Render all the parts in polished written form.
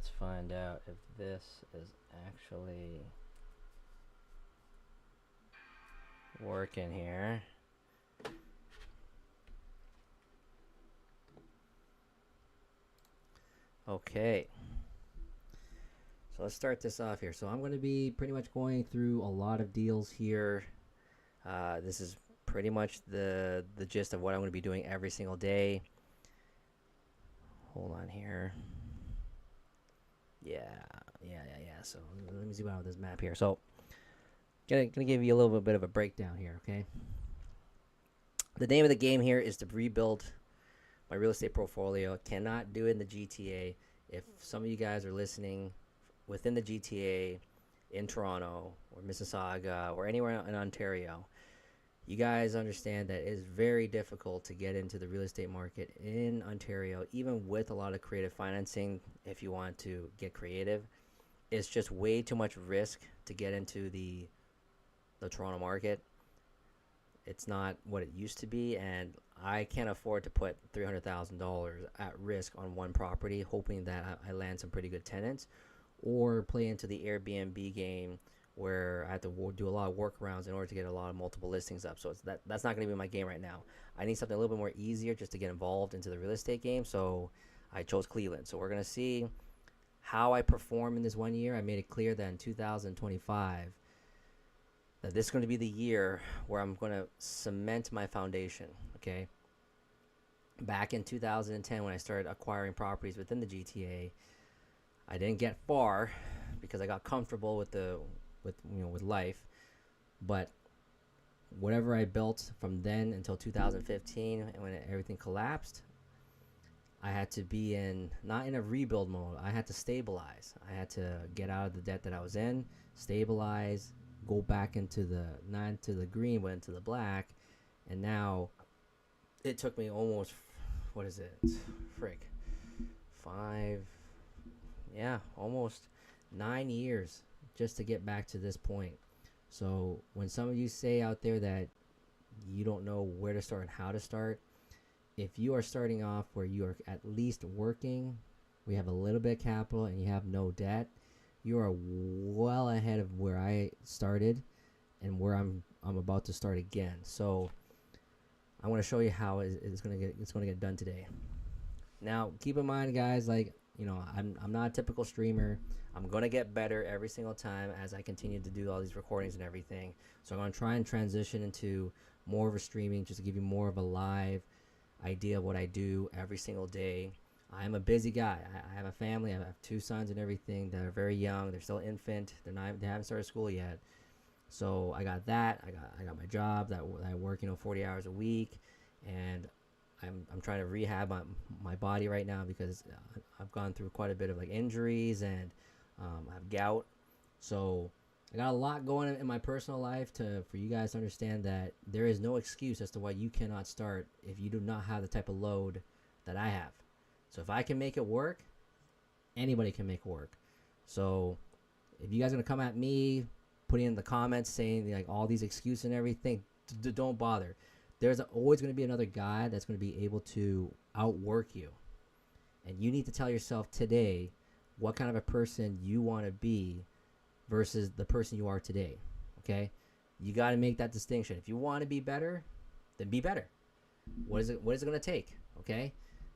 let's find out if this is actually working here. Okay. So let's start this off here. So I'm going to be pretty much going through a lot of deals here. This is pretty much the gist of what I'm going to be doing every single day. Hold on here. Yeah. So let me zoom out this map here. So gonna give you a little bit of a breakdown here, okay? The name of the game here is to rebuild my real estate portfolio. Cannot do it in the GTA. If some of you guys are listening within the GTA in Toronto or Mississauga or anywhere in Ontario, you guys understand that it is very difficult to get into the real estate market in Ontario, even with a lot of creative financing. If you want to get creative, it's just way too much risk to get into the Toronto market. It's not what it used to be, and I can't afford to put $300,000 at risk on one property, hoping that I land some pretty good tenants, or play into the Airbnb game where I have to do a lot of workarounds in order to get a lot of multiple listings up. So that's not going to be my game right now. I need something a little bit more easier just to get involved into the real estate game. So I chose Cleveland. So we're going to see how I perform in this 1 year. I made it clear that in 2025 that this is going to be the year where I'm going to cement my foundation. Okay. Back in 2010, when I started acquiring properties within the GTA, I didn't get far because I got comfortable with life. But whatever I built from then until 2015, and when everything collapsed, I had to be not in a rebuild mode. I had to stabilize. I had to get out of the debt that I was in, stabilize, go back into not into the green, but into the black. And now it took me almost, what is it? Frick. Almost 9 years just to get back to this point. So when some of you say out there that you don't know where to start and how to start, if you are starting off where you are at least working, we have a little bit of capital and you have no debt, you are well ahead of where I started and where I'm about to start again. So I want to show you how it's going to get done today. Now, keep in mind, guys, I'm not a typical streamer. I'm going to get better every single time as I continue to do all these recordings and everything. So I'm going to try and transition into more of a streaming, just to give you more of a live idea of what I do every single day. I'm a busy guy. I have a family. I have 2 sons and everything that are very young. They're still infant. They haven't started school yet. So I got that. I got my job that I work 40 hours a week, and I'm trying to rehab my body right now because I've gone through quite a bit of injuries, and I have gout. So I got a lot going in my personal life for you guys to understand that there is no excuse as to why you cannot start if you do not have the type of load that I have. So if I can make it work, anybody can make it work. So if you guys are going to come at me, putting in the comments saying all these excuses and everything, don't bother. There's always going to be another guy that's going to be able to outwork you. And you need to tell yourself today what kind of a person you want to be versus the person you are today. Okay? You got to make that distinction. If you want to be better, then be better. What is it going to take? Okay?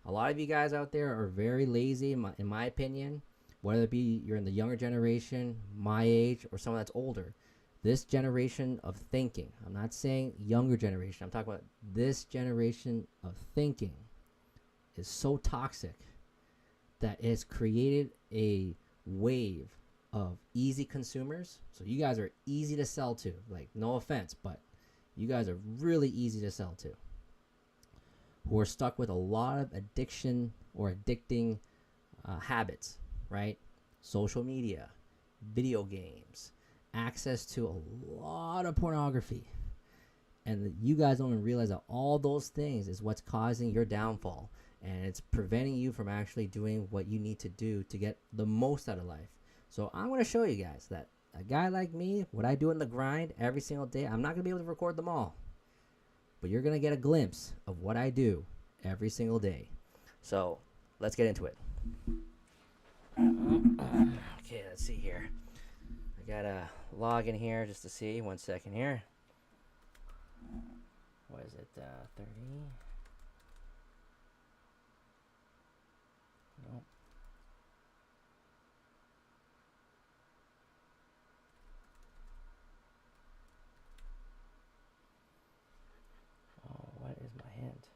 A lot of you guys out there are very lazy, in my opinion, whether it be you're in the younger generation, my age, or someone that's older. This generation of thinking, I'm not saying younger generation, I'm talking about this generation of thinking, is so toxic that it's created a wave of easy consumers. So you guys are easy to sell to. No offense, but you guys are really easy to sell to. Who are stuck with a lot of addiction or addicting habits, right? Social media, video games, access to a lot of pornography. And you guys don't even realize that all those things is what's causing your downfall. And it's preventing you from actually doing what you need to do to get the most out of life. So I'm going to show you guys that a guy like me, what I do in the grind every single day, I'm not going to be able to record them all. But you're going to get a glimpse of what I do every single day. So let's get into it. Okay, let's see here. I gotta log in here just to see. 1 second here. What is it? 30. Nope. Oh, what is my hint?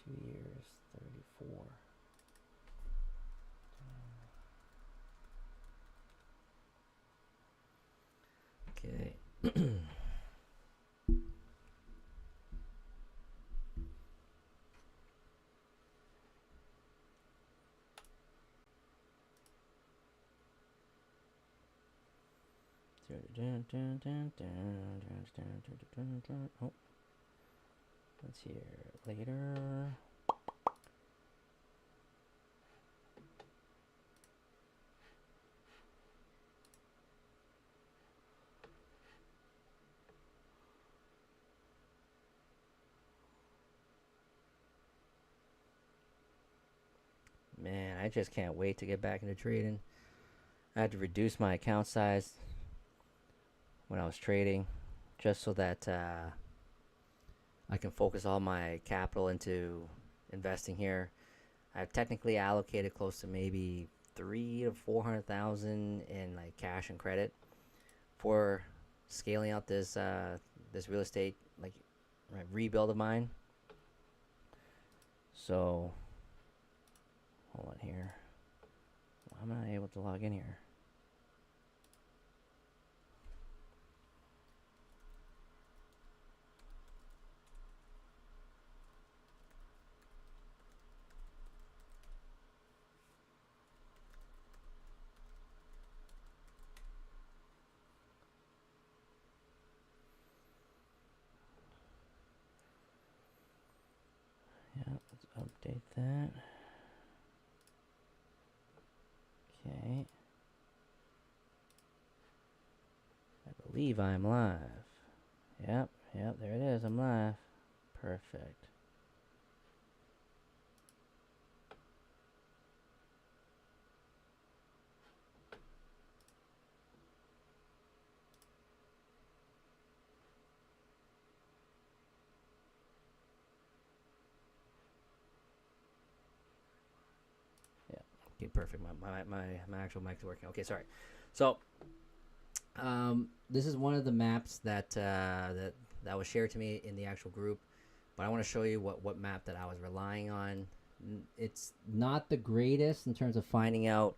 2 years, 34. Okay. Oh, let's hear later. Man, I just can't wait to get back into trading. I had to reduce my account size when I was trading just so that I can focus all my capital into investing here. I've technically allocated close to maybe 3 to 400,000 in like cash and credit for scaling out this real estate like rebuild of mine. So hold on here. Why am I not able to log in here? Yeah, let's update that. Okay. I believe I'm live. Yep, there it is. I'm live. Perfect. Yeah. Okay, perfect. My actual mic's working. Okay, sorry. So, this is one of the maps that was shared to me in the actual group, but I want to show you what map that I was relying on. It's not the greatest in terms of finding out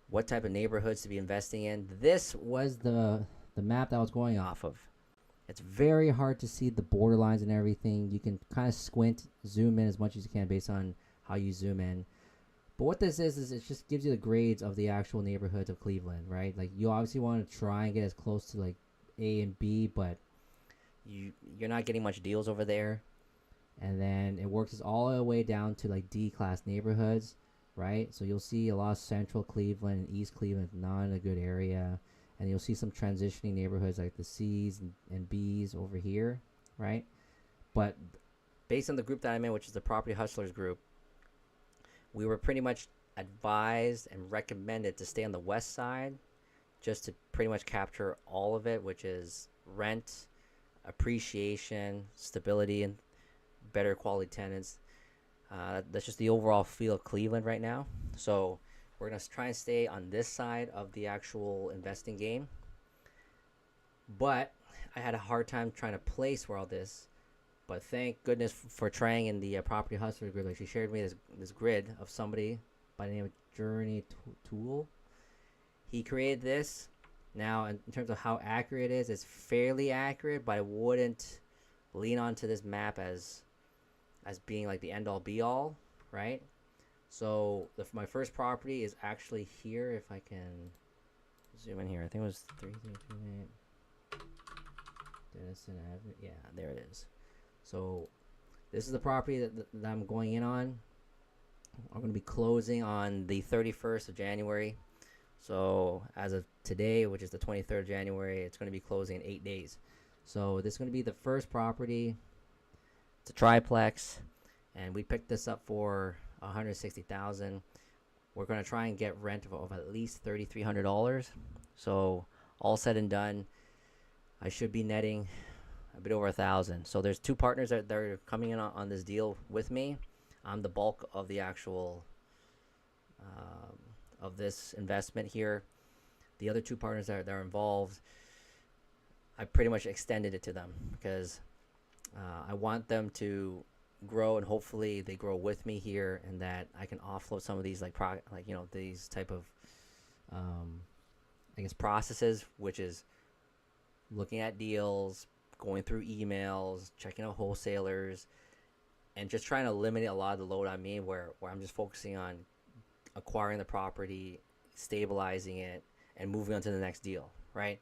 what type of neighborhoods to be investing in. This was the map that I was going off of. It's very hard to see the borderlines and everything. You can kind of squint, zoom in as much as you can based on how you zoom in. But what this is it just gives you the grades of the actual neighborhoods of Cleveland, right? Like you obviously want to try and get as close to like A and B, but you're not getting much deals over there. And then it works all the way down to like D class neighborhoods, right? So you'll see a lot of central Cleveland and East Cleveland, not in a good area. And you'll see some transitioning neighborhoods like the C's and B's over here, right? But based on the group that I'm in, which is the Property Hustlers group, we were pretty much advised and recommended to stay on the west side just to pretty much capture all of it, which is rent, appreciation, stability, and better quality tenants. That's just the overall feel of Cleveland right now. So we're going to try and stay on this side of the actual investing game. But I had a hard time trying to place where all this. But thank goodness for trying in the Property Hustler grid. Like she shared me this grid of somebody by the name of Journey Tool. He created this. Now, in terms of how accurate it is, it's fairly accurate, but I wouldn't lean onto this map as being like the end all be all, right? So my first property is actually here. If I can zoom in here, I think it was 3328 Denison Avenue. Yeah, there it is. So this is the property that I'm going in on. I'm going to be closing on the 31st of January. So as of today, which is the 23rd of January, it's going to be closing in 8 days. So this is going to be the first property. It's a triplex, and we picked this up for $160,000. we're going to try and get rent of at least $3,300. So all said and done, I should be netting a bit over 1,000. So there's two partners that are coming in on this deal with me. I'm the bulk of the actual of this investment here. The other two partners that are involved, I pretty much extended it to them because I want them to grow, and hopefully they grow with me here, and that I can offload some of these these type of I guess processes, which is looking at deals, going through emails, checking out wholesalers, and just trying to eliminate a lot of the load on me where I'm just focusing on acquiring the property, stabilizing it, and moving on to the next deal, right?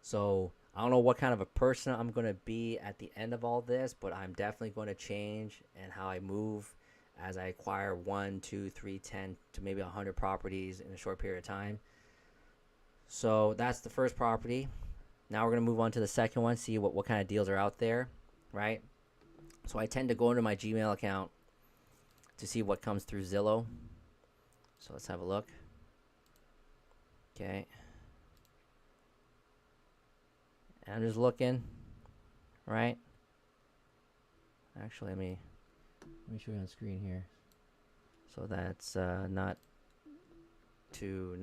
So I don't know what kind of a person I'm going to be at the end of all this, but I'm definitely going to change and how I move as I acquire 1, 2, 3, 10 to maybe 100 properties in a short period of time. So that's the first property. Now we're going to move on to the second one, see what kind of deals are out there, right? So I tend to go into my Gmail account to see what comes through Zillow. So let's have a look. Okay. And I'm just looking, right? Actually, let me show you on screen here. So that's not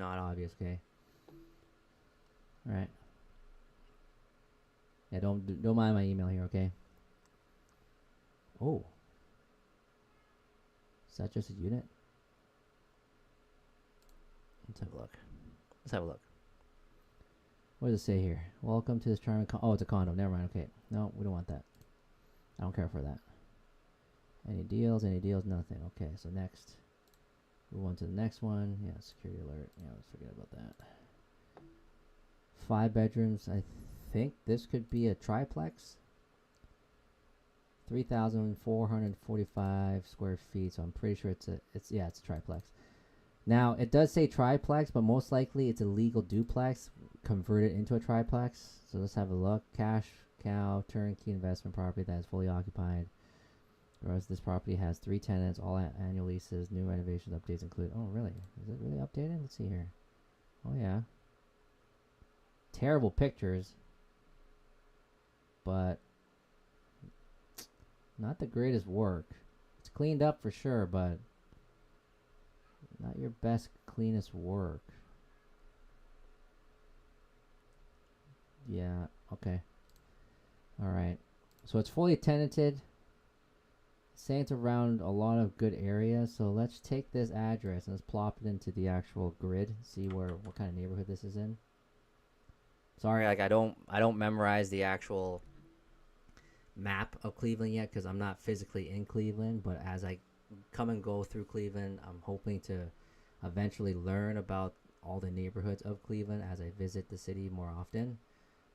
obvious, okay? All right. Yeah, don't mind my email here, okay? Oh. Is that just a unit? Let's have a look. What does it say here? Welcome to this charming oh, it's a condo. Never mind. Okay. No, we don't want that. I don't care for that. Any deals? Nothing. Okay, so next. Move on to the next one. Yeah, security alert. Yeah, let's forget about that. 5 bedrooms. I think this could be a triplex. 3,445 square feet. So I'm pretty sure it's a triplex. Now it does say triplex, but most likely it's a legal duplex converted into a triplex. So let's have a look. Cash cow turnkey investment property that is fully occupied. Whereas this property has 3 tenants, all annual leases, new renovations, updates included. Oh, really? Is it really updated? Let's see here. Oh, yeah. Terrible pictures, but not the greatest work. It's cleaned up for sure, but not your best, cleanest work. Yeah, okay. Alright. So it's fully tenanted. Saying it's around a lot of good areas. So let's take this address and let's plop it into the actual grid. See what kind of neighborhood this is in. Sorry, like I don't memorize the actual map of Cleveland yet because I'm not physically in Cleveland, but as I come and go through Cleveland, I'm hoping to eventually learn about all the neighborhoods of Cleveland as I visit the city more often.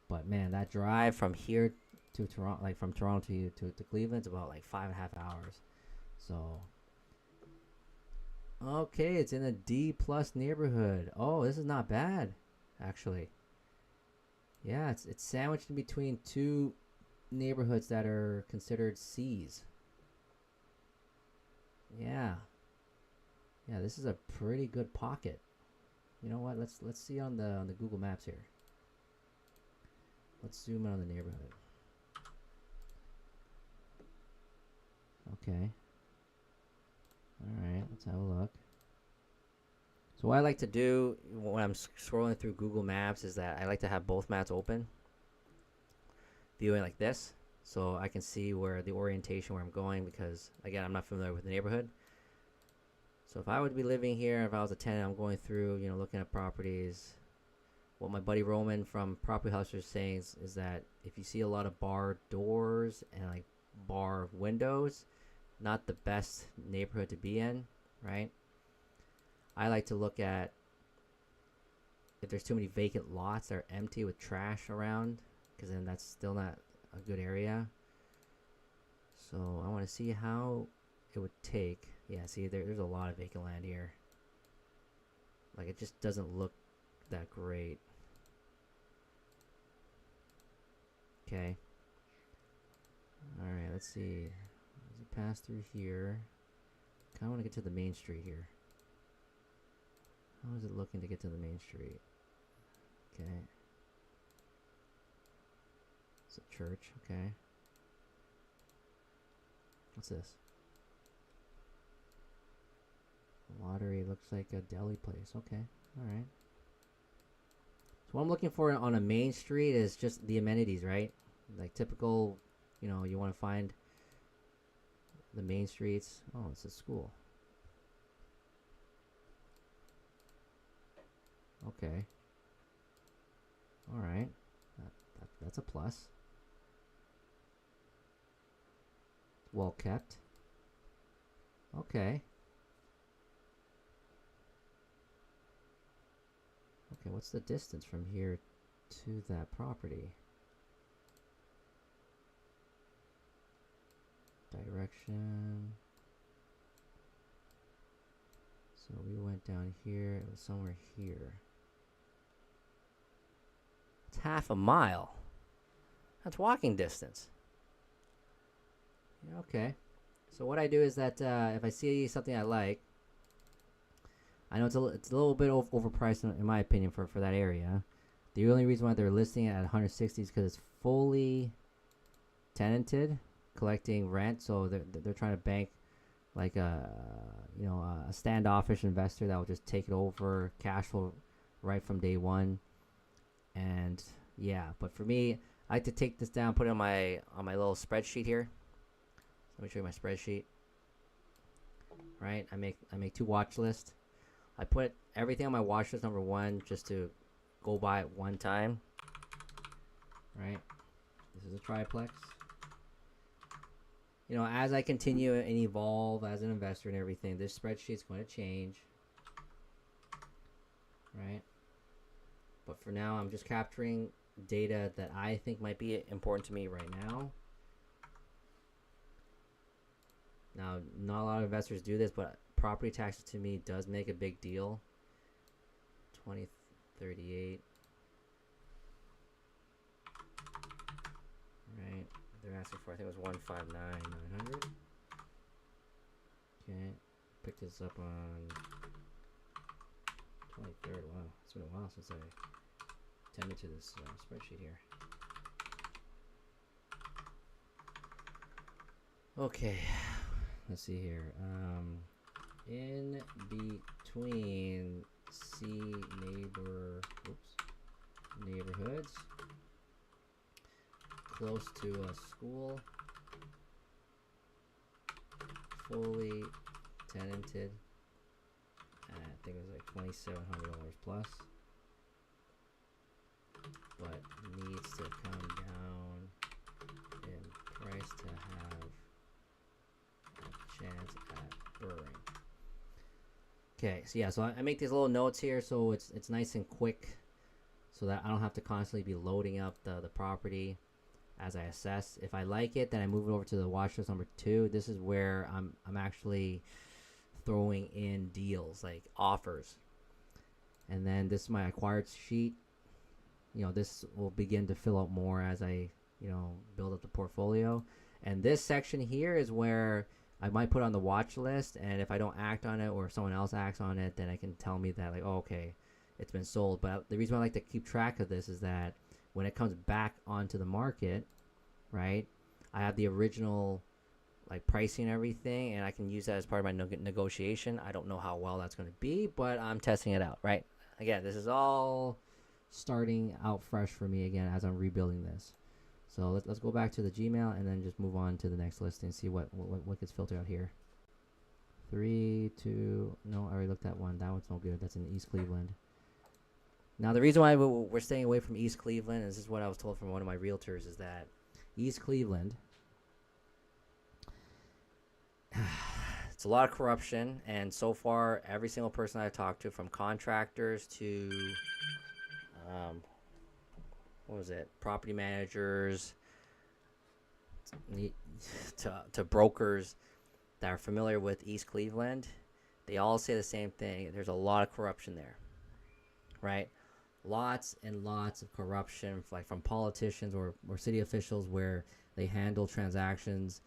But man, that drive from here to Toronto, like from Toronto to Cleveland, it's about like 5.5 hours. So okay, it's in a D+ neighborhood. Oh, this is not bad, actually. Yeah, it's sandwiched in between two neighborhoods that are considered C's. Yeah, this is a pretty good pocket. You know what? Let's see on the Google Maps here. Let's zoom in on the neighborhood. Okay. Alright, let's have a look. So what I like to do when I'm scrolling through Google Maps is that I like to have both maps open, viewing like this, so I can see where the orientation where I'm going, because again, I'm not familiar with the neighborhood. So if I would be living here, if I was a tenant, I'm going through, looking at properties. What my buddy Roman from Property Hustler is saying is that if you see a lot of bar doors and like bar windows, not the best neighborhood to be in, right? I like to look at if there's too many vacant lots that are empty with trash around, because then that's still not a good area. So I want to see how it would take. Yeah, see, there's a lot of vacant land here. Like, it just doesn't look that great. Okay. Alright, let's see. As you pass through here, kind of want to get to the main street here. How is it looking to get to the main street? Okay. It's a church. Okay. What's this? Lottery. Looks like a deli place. Okay. All right. So what I'm looking for on a main street is just the amenities, right? Like typical, you want to find the main streets. Oh, it's a school. Okay. All right. That's a plus. Well kept. Okay. Okay, what's the distance from here to that property? Direction. So we went down here. It was somewhere here. It's half a mile. That's walking distance. Yeah, okay. So what I do is that if I see something I like, I know it's a little bit overpriced in my opinion for that area. The only reason why they're listing it at 160 is because it's fully tenanted, collecting rent. So they're trying to bank like a standoffish investor that will just take it over, cash flow right from day one. And yeah, but for me, I like to take this down, put it on my little spreadsheet here. Let me show you my spreadsheet. Right, I make 2 watch lists. I put everything on my watch list number 1 just to go by it one time. Right, this is a triplex. As I continue and evolve as an investor and everything, this spreadsheet's going to change. Right, but for now, I'm just capturing data that I think might be important to me right now. Now, not a lot of investors do this, but property taxes to me does make a big deal. 2038. Right. They're asking for, I think it was 159,900. Okay. Picked this up on 23rd. Wow. It's been a while since I tended to this spreadsheet here. Okay. Let's see here. In between neighborhoods close to a school, fully tenanted. I think it was like $2,700 plus, but needs to come down in price to have chance at burring. Okay, so yeah, so I make these little notes here so it's nice and quick, so that I don't have to constantly be loading up the property as I assess. If I like it, then I move it over to the watch list number 2. This is where I'm actually throwing in deals like offers, and then this is my acquired sheet. This will begin to fill out more as I build up the portfolio, and this section here is where I might put on the watch list, and if I don't act on it or if someone else acts on it, then I can tell me that like, oh, okay, it's been sold. But the reason why I like to keep track of this is that when it comes back onto the market, right, I have the original like pricing and everything, and I can use that as part of my negotiation. I don't know how well that's going to be, but I'm testing it out, right? Again, this is all starting out fresh for me again as I'm rebuilding this. So let's go back to the Gmail and then just move on to the next list and see what gets filtered out here. 3, 2, no, I already looked at one. That one's no good. That's in East Cleveland. Now, the reason why we're staying away from East Cleveland, and this is what I was told from one of my realtors, is that East Cleveland, it's a lot of corruption, and so far, every single person I've talked to, from contractors to what was it? Property managers to brokers that are familiar with East Cleveland, they all say the same thing. There's a lot of corruption there, right? Lots and lots of corruption, like from politicians or city officials, where they handle transactions.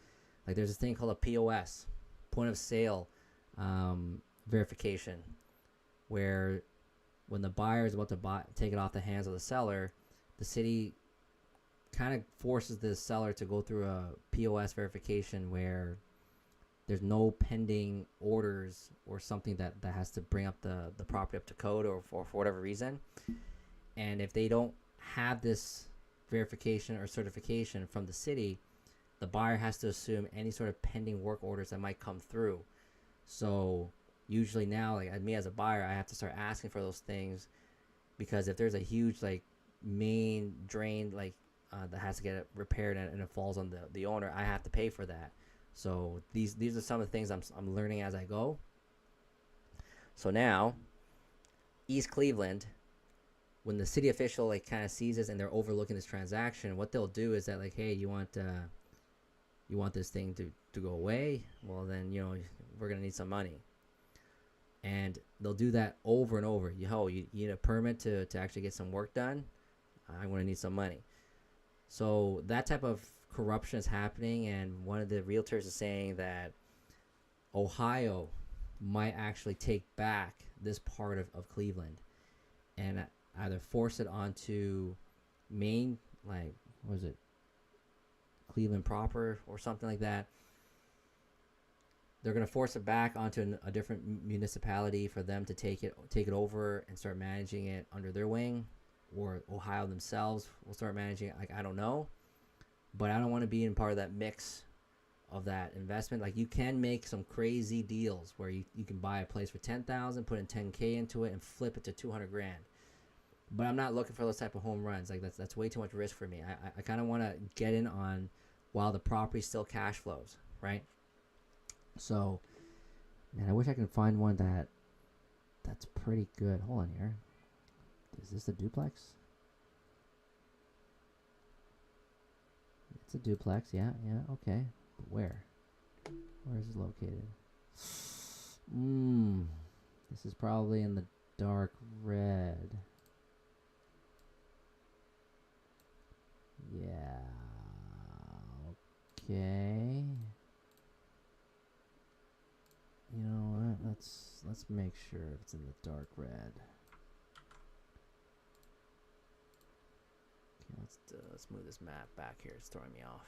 Like there's this thing called a POS, point of sale verification. where when the buyer is about to take it off the hands of the seller, the city kind of forces the seller to go through a POS verification where there's no pending orders or something that has to bring up the property up to code, or for whatever reason. And if they don't have this verification or certification from the city, the buyer has to assume any sort of pending work orders that might come through. So usually now, like me as a buyer, I have to start asking for those things, because if there's a huge like main drain like that has to get repaired, and it falls on the owner, I have to pay for that. So these are some of the things I'm learning as I go. So now, East Cleveland, when the city official like kind of sees this and they're overlooking this transaction, what they'll do is that like, hey, you want this thing to go away? Well, then we're gonna need some money, and they'll do that over and over. You need a permit to actually get some work done. I'm gonna need some money. So that type of corruption is happening, and one of the realtors is saying that Ohio might actually take back this part of Cleveland and either force it onto Maine, like, what was it, Cleveland proper or something like that. They're going to force it back onto a different municipality for them to take it over and start managing it under their wing, or Ohio themselves will start managing it. Like, I don't know, but I don't want to be in part of that mix of that investment. Like, you can make some crazy deals where you can buy a place for $10,000, put in $10K into it, and flip it to $200,000. But I'm not looking for those type of home runs. Like, that's way too much risk for me. I kind of want to get in on while the property still cash flows, right? So, man, I wish I could find one that's pretty good. Hold on here. Is this a duplex? It's a duplex, yeah, okay. But where? Where is it located? This is probably in the dark red. Yeah. Okay. You know what? Let's make sure it's in the dark red. Okay, let's move this map back here. It's throwing me off.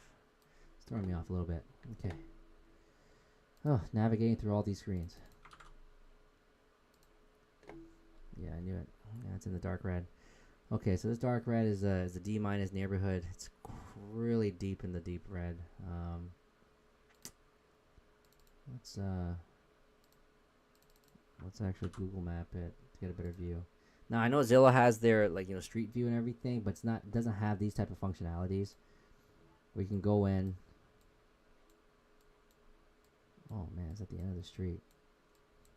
It's throwing me off a little bit. Okay. Oh, navigating through all these screens. Yeah, I knew it. Yeah, it's in the dark red. Okay, so this dark red is a D- neighborhood. It's really deep in the deep red. Let's actually Google map it to get a better view. Now, I know Zillow has their street view and everything, but it doesn't have these type of functionalities. We can go in. Oh man, it's at the end of the street.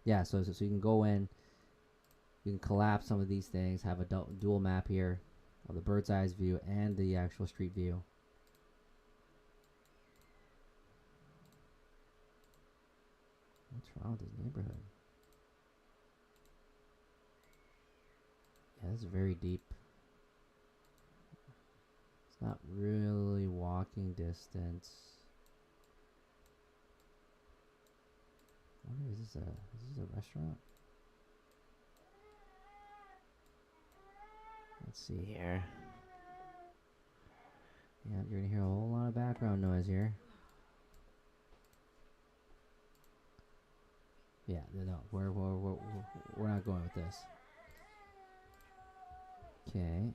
Yeah, so you can go in. You can collapse some of these things. Have a dual map here of the bird's eye view and the actual street view. What's wrong with this neighborhood? Yeah, this is very deep. It's not really walking distance. I wonder, is this a restaurant? Let's see here. Yeah, you're gonna hear a whole lot of background noise here. Yeah, no, we're not going with this. Okay.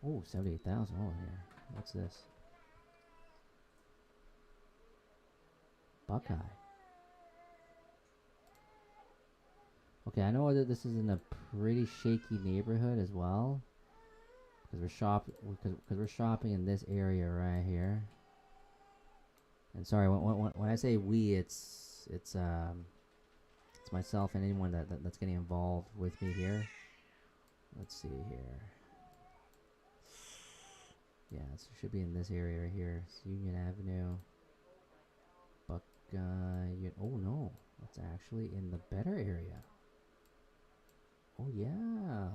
Oh, 78,000. Oh, here. What's this? Buckeye. Okay, I know that this is in a pretty shaky neighborhood as well, because we're shopping in this area right here. And sorry, when I say we, it's myself and anyone that's getting involved with me here. Let's see here. Yeah, it should be in this area right here. It's Union Avenue. Buckeye. Oh no, it's actually in the better area. Oh yeah.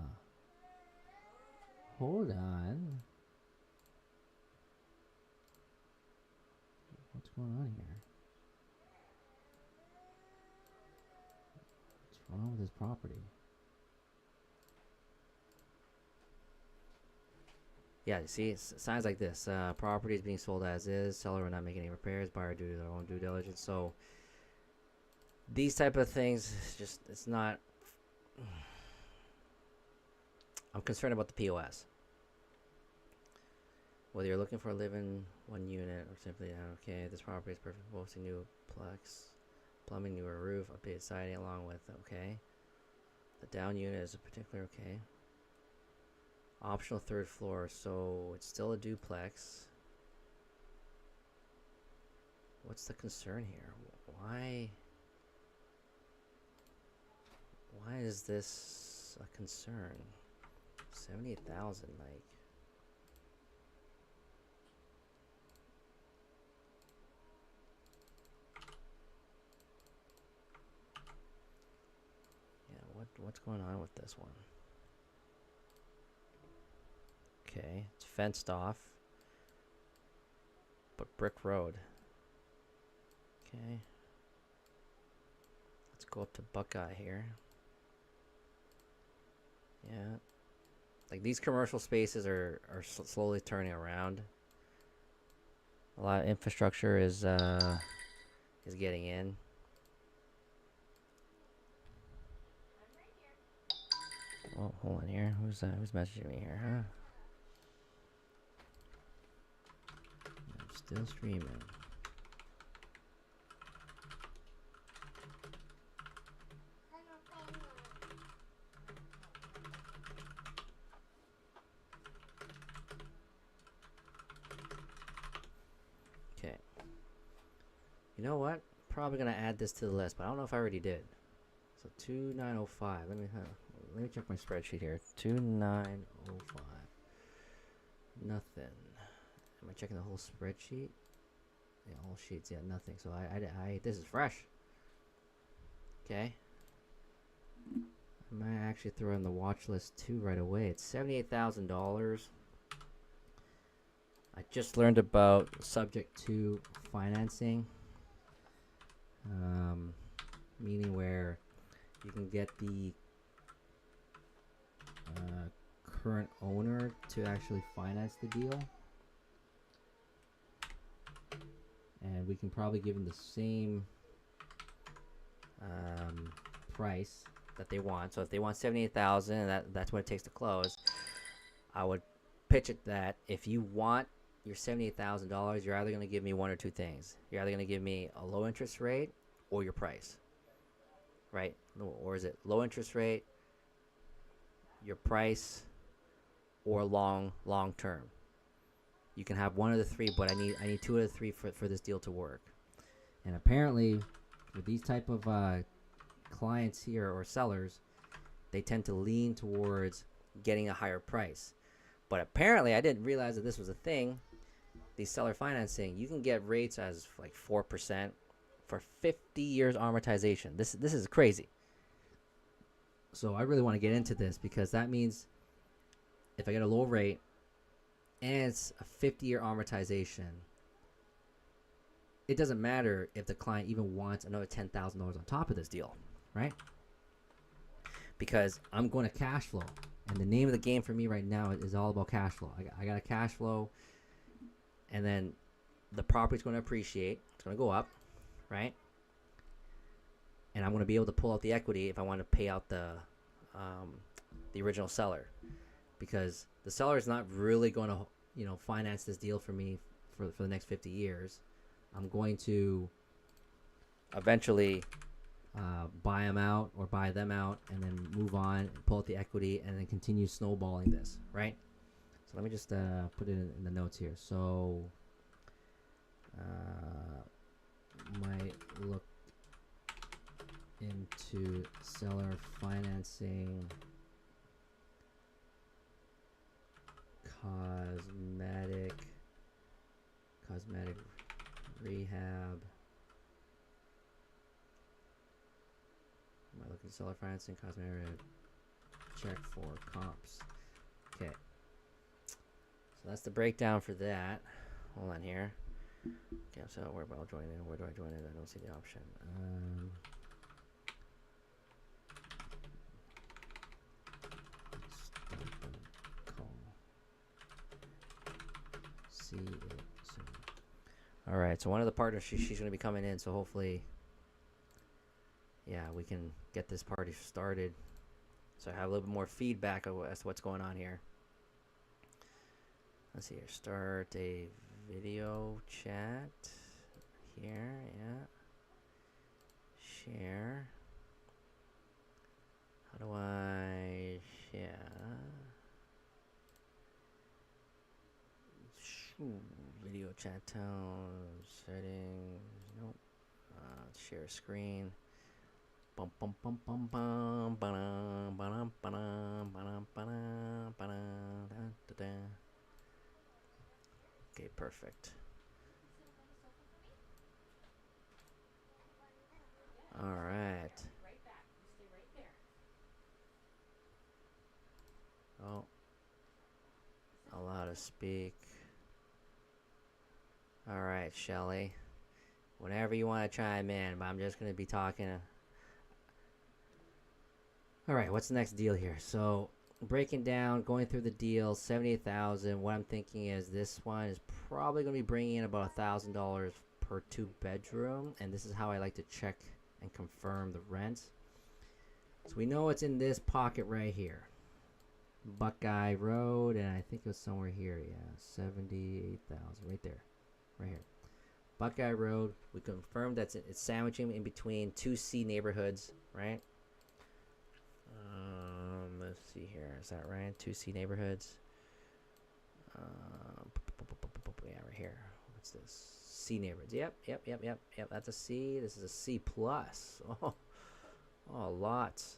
Hold on. What's going on here? What's wrong with this property? Yeah, you see, signs like this. Property is being sold as is. Seller will not make any repairs. Buyer do their own due diligence. So these type of things, it's not. I'm concerned about the POS. Whether you're looking for a live-in one unit or simply, okay, this property is perfect for boasting new plex, plumbing, newer roof, updated siding, along with, okay. The down unit is a particular, okay. Optional third floor, so it's still a duplex. What's the concern here? Why is this a concern? 78,000, like. Yeah, what's going on with this one? Okay, it's fenced off, but brick road. Okay, let's go up to Buckeye here. Yeah, like these commercial spaces are slowly turning around. A lot of infrastructure is getting in. Oh, hold on here. Who's messaging me here, huh? I'm still streaming. Okay. You know what? Probably gonna add this to the list, but I don't know if I already did. So 2905. Let me check my spreadsheet here. 2905. Nothing. Am I checking the whole spreadsheet? Yeah, all sheets. Yeah, nothing. So I this is fresh. Okay. I might actually throw in the watch list too right away. It's $78,000. I just learned about subject to financing, meaning where you can get the current owner to actually finance the deal, and we can probably give them the same price that they want. So if they want 78,000, that's what it takes to close. I would pitch it that if you want your $78,000, you're either going to give me one or two things. You're either going to give me a low interest rate or your price, right? Or is it low interest rate, your price, or long term? You can have one of the three, but I need two of the three for this deal to work. And apparently, with these type of clients here or sellers, they tend to lean towards getting a higher price. But apparently, I didn't realize that this was a thing. These seller financing, you can get rates as like 4% for 50 years amortization. This is crazy. So I really want to get into this because that means if I get a low rate and it's a 50-year amortization, it doesn't matter if the client even wants another $10,000 on top of this deal, right? Because I'm going to cash flow. And the name of the game for me right now is all about cash flow. I got a cash flow, and then the property's going to appreciate. It's going to go up, right? And I'm going to be able to pull out the equity if I want to pay out the original seller, because the seller is not really going to finance this deal for me for the next 50 years. I'm going to eventually buy them out or buy them out and then move on and pull out the equity and then continue snowballing this, right? So let me just put it in the notes here. So might look into seller financing cosmetic rehab. Am I looking at seller financing, cosmetic rehab, check for comps. Okay. So that's the breakdown for that. Hold on here. Okay, so where do I join it? I don't see the option. see it soon. All right, so one of the partners, she's going to be coming in, so hopefully, yeah, we can get this party started. So I have a little bit more feedback as to what's going on here. Let's see here. Start a video chat here. Yeah. Share. How do I share? Video chat tone settings. Nope. Share screen. Bum bum bum bum bum ba-dum, ba-dum, ba-dum, ba-dum, ba-dum, ba-dum, da-da-da. Okay, perfect. All right. Oh, allow to speak. All right, Shelly. Whenever you want to chime in, but I'm just going to be talking. All right, what's the next deal here? So, breaking down, going through the deal, 78,000. What I'm thinking is this one is probably going to be bringing in about $1,000 per 2-bedroom, and this is how I like to check and confirm the rent. So we know it's in this pocket right here, Buckeye Road, and I think it was somewhere here. Yeah, 78,000 right there, right here, Buckeye Road. We confirmed that it's sandwiching in between 2 C neighborhoods, right? Let's see here. Is that right? 2 C neighborhoods. Yeah, right here. What's this? C neighborhoods. Yep. That's a C. This is a C plus. Oh, lots.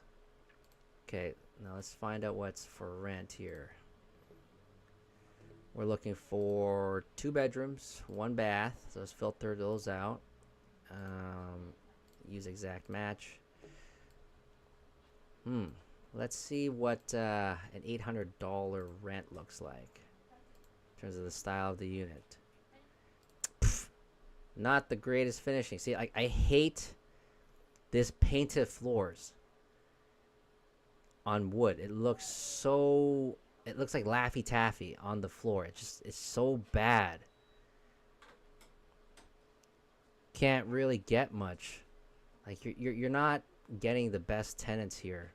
Okay, now let's find out what's for rent here. We're looking for 2 bedrooms, 1 bath. So let's filter those out. Use exact match. Let's see what an $800 rent looks like in terms of the style of the unit. Not the greatest finishing. See, I hate this painted floors on wood. It looks like Laffy Taffy on the floor. It's so bad. Can't really get much. Like you're not getting the best tenants here,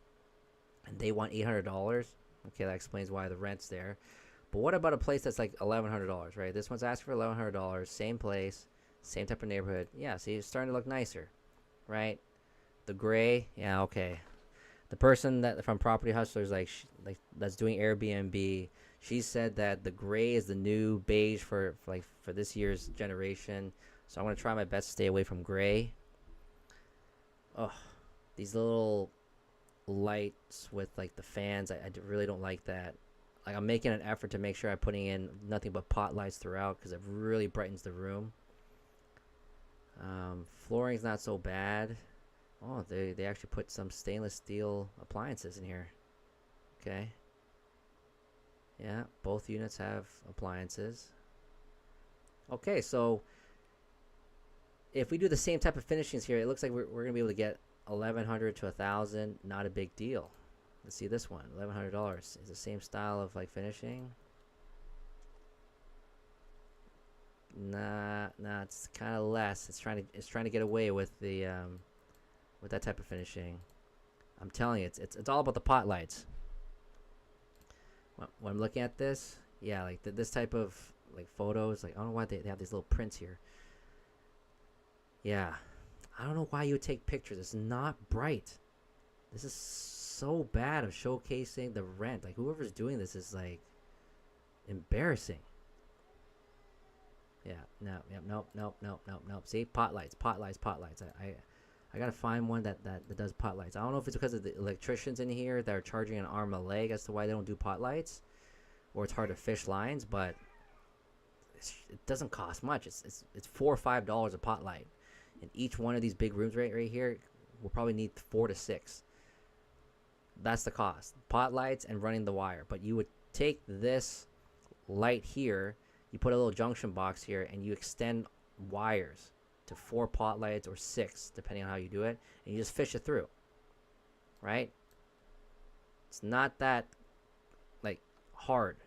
and they want $800. Okay, that explains why the rent's there. But what about a place that's like $1,100, right? This one's asking for $1,100, same place, same type of neighborhood. Yeah, see, it's starting to look nicer, right? The gray, yeah, okay. The person that from Property Hustlers, like that's doing Airbnb, she said that the gray is the new beige for this year's generation. So I'm gonna try my best to stay away from gray. Oh, these little lights with like the fans, I really don't like that. Like, I'm making an effort to make sure I'm putting in nothing but pot lights throughout because it really brightens the room. Flooring's not so bad. Oh, they actually put some stainless steel appliances in here. Okay. Yeah, both units have appliances. Okay, so if we do the same type of finishings here, it looks like we're going to be able to get $1,100 to $1,000. Not a big deal. Let's see this one. $1,100 is the same style of like finishing. Nah, it's kind of less. It's trying to get away with the with that type of finishing. I'm telling you, it's all about the pot lights. When I'm looking at this, yeah, like this type of like photos, like I don't know why they have these little prints here. Yeah, I don't know why you would take pictures. It's not bright. This is so bad of showcasing the rent. Like, whoever's doing this is like embarrassing. Yeah, nope. See, pot lights. I gotta find one that does pot lights. I don't know if it's because of the electricians in here that are charging an arm a leg as to why they don't do pot lights, or it's hard to fish lines. But it doesn't cost much. It's $4 or $5 a pot light, and each one of these big rooms right here will probably need 4 to 6. That's the cost. Pot lights and running the wire. But you would take this light here, you put a little junction box here, and you extend wires to 4 pot lights or 6, depending on how you do it, and you just fish it through. Right? It's not that like hard.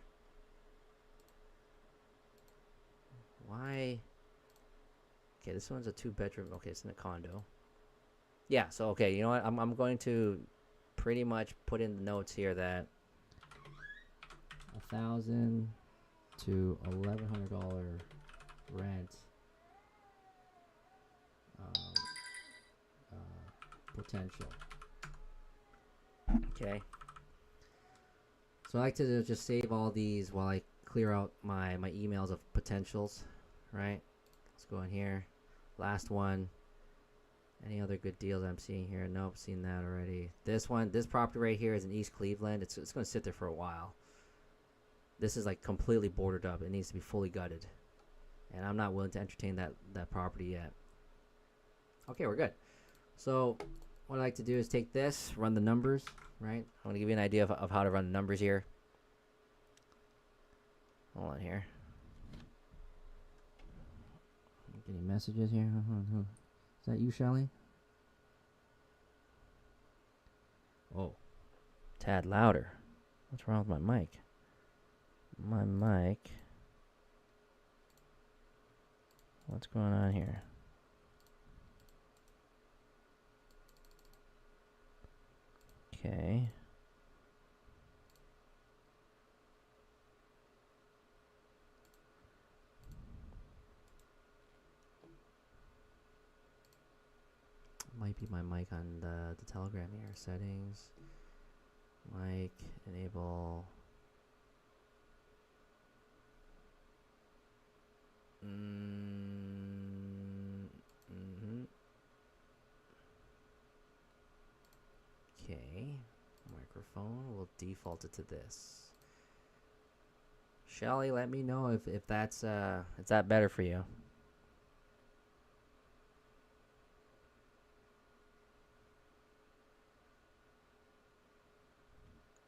Why? Okay, this one's a 2-bedroom. Okay, it's in a condo. Yeah, so okay, you know what? I'm going to pretty much put in the notes here that $1,000 to $1,100 rent potential. Okay. So I like to just save all these while I clear out my emails of potentials, right? Let's go in here. Last one. Any other good deals I'm seeing here? Nope, seen that already. This one, this property right here is in East Cleveland. It's going to sit there for a while. This is like completely boarded up. It needs to be fully gutted. And I'm not willing to entertain that property yet. Okay, we're good. So what I like to do is take this, run the numbers, right? I'm going to give you an idea of how to run the numbers here. Hold on here. Getting messages here. Is that you, Shelly? Oh. Tad louder. What's wrong with my mic? My mic. What's going on here? Okay. Might be my mic on the Telegram here. Settings. Mic. Enable. Okay. Microphone. We'll default it to this. Shelly, let me know if that's is that better for you?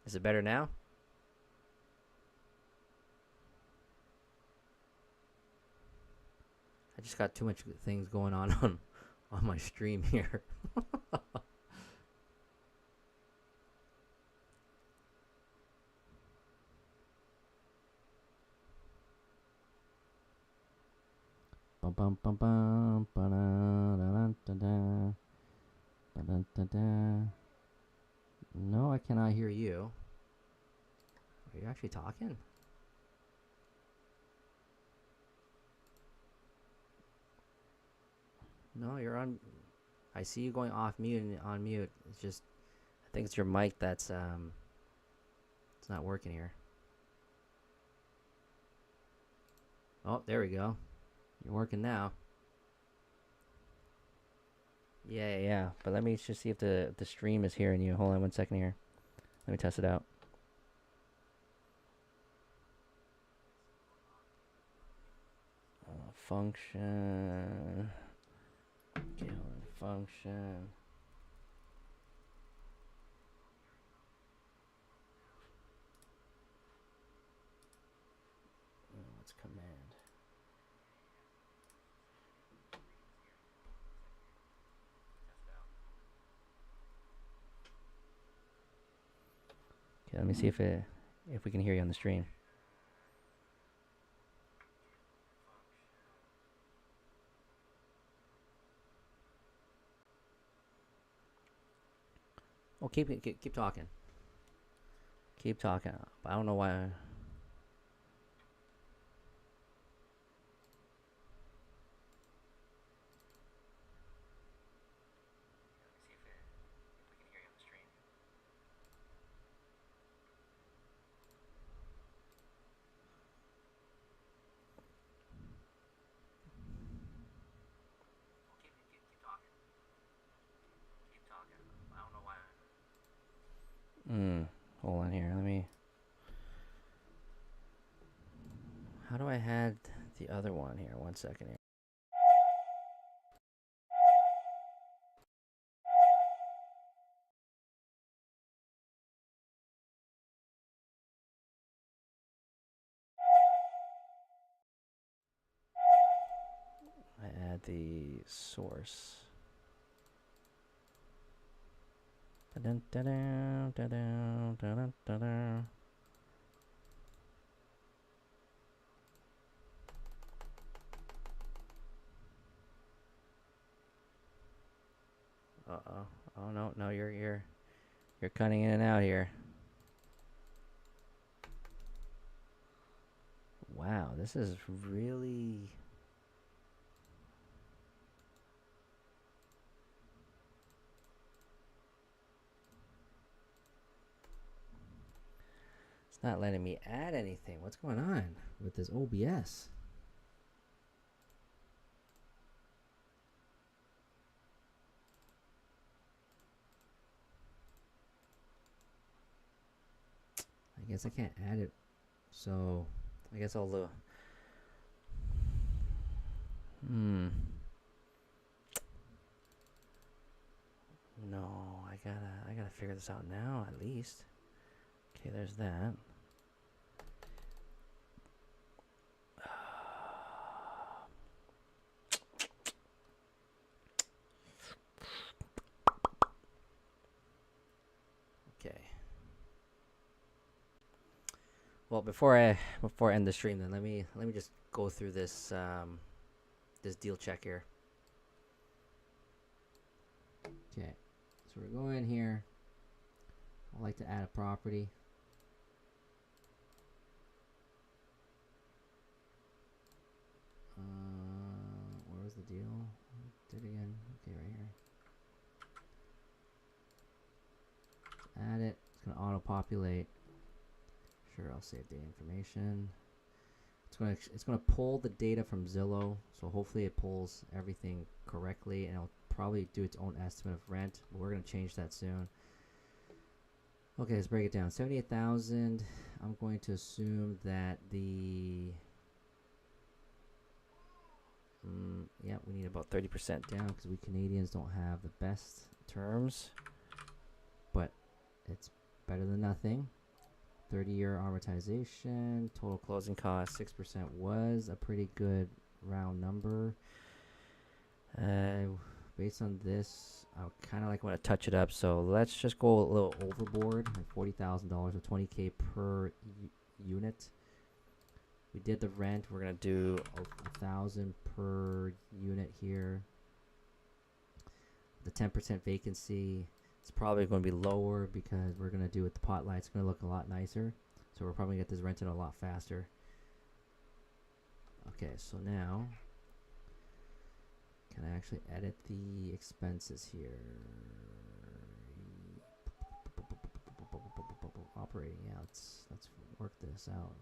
Is it better now? I just got too much things going on my stream here. No, I cannot hear you. Are you actually talking? No, you're on. I see you going off mute and on mute. It's just, I think it's your mic that's it's not working here. Oh, there we go. You're working now. Yeah. But let me just see if the stream is hearing you. Hold on 1 second here. Let me test it out. Function. Okay, hold on. Function. What's command? Okay, let me see if we can hear you on the stream. Oh, keep talking. Keep talking. I don't know why. Hold on here. Let me. How do I add the other one here? 1 second here. I add the source. Uh-oh. Oh no, no, you're cutting in and out here. Wow, this is really... It's not letting me add anything. What's going on with this OBS? I guess I can't add it. So, I guess I'll do... No, I gotta figure this out now, at least. Okay, there's that. Okay. Well, before I end the stream, then let me just go through this this deal check here. Okay, so we're going here. I'd like to add a property. Where was the deal? Did it again? Okay, right here. Let's add it. It's gonna auto-populate. Sure, I'll save data information. It's gonna pull the data from Zillow, so hopefully it pulls everything correctly, and it'll probably do its own estimate of rent. But we're gonna change that soon. Okay, let's break it down. 78,000. I'm going to assume that the yeah, we need about 30% down because we Canadians don't have the best terms, but it's better than nothing. 30-year amortization, total closing cost 6% was a pretty good round number. Based on this, I kind of want to touch it up, so let's just go a little overboard, like $40,000 or $20K per unit. We did the rent. We're gonna do $1,000 per unit here. The 10% vacancy, it's probably going to be lower because we're going to do it. The pot light's going to look a lot nicer. So we're probably going to get this rented a lot faster. Okay, so now, can I actually edit the expenses here? Operating, yeah, let's work this out.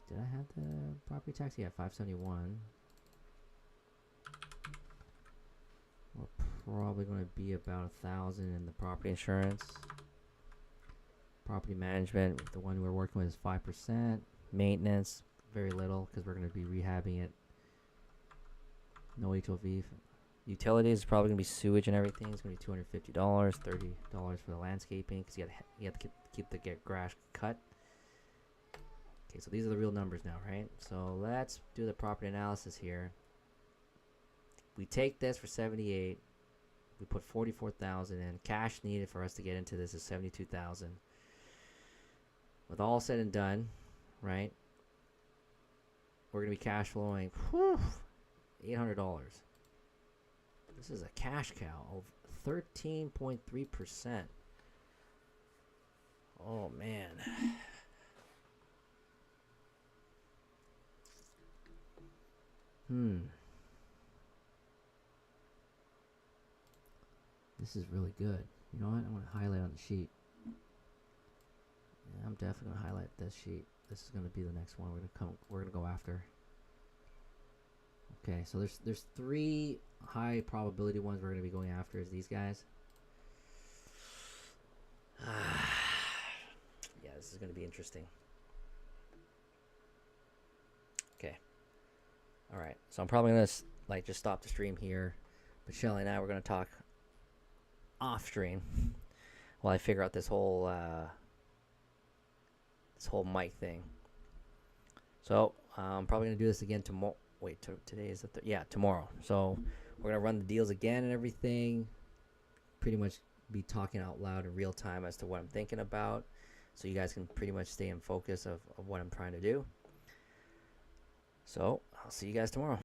Did I have the property tax? Yeah, 571. We're probably going to be about 1,000 in the property insurance. Property management, the one we're working with is 5%. Maintenance, very little because we're going to be rehabbing it. No HOV. Utilities is probably going to be sewage and everything. It's going to be $250, $30 for the landscaping because you have to keep the grass cut. Okay, so these are the real numbers now, right? So let's do the property analysis here. We take this for 78. We put 44,000 in. Cash needed for us to get into this is 72,000. With all said and done, right? We're gonna be cash flowing $800. This is a cash cow of 13.3%. Oh man. This is really good. You know what? I'm going to highlight on the sheet. Yeah, I'm definitely going to highlight this sheet. This is going to be the next one we're going to go after. Okay, so there's 3 high probability ones we're going to be going after is these guys. Yeah, this is going to be interesting. Okay. All right. So I'm probably going to just stop the stream here. But Shelly and I, we're going to talk off stream while I figure out this whole mic thing. So I'm probably gonna do this again tomorrow. Wait, today is the tomorrow. So we're gonna run the deals again and everything. Pretty much be talking out loud in real time as to what I'm thinking about, so you guys can pretty much stay in focus of what I'm trying to do. So I'll see you guys tomorrow.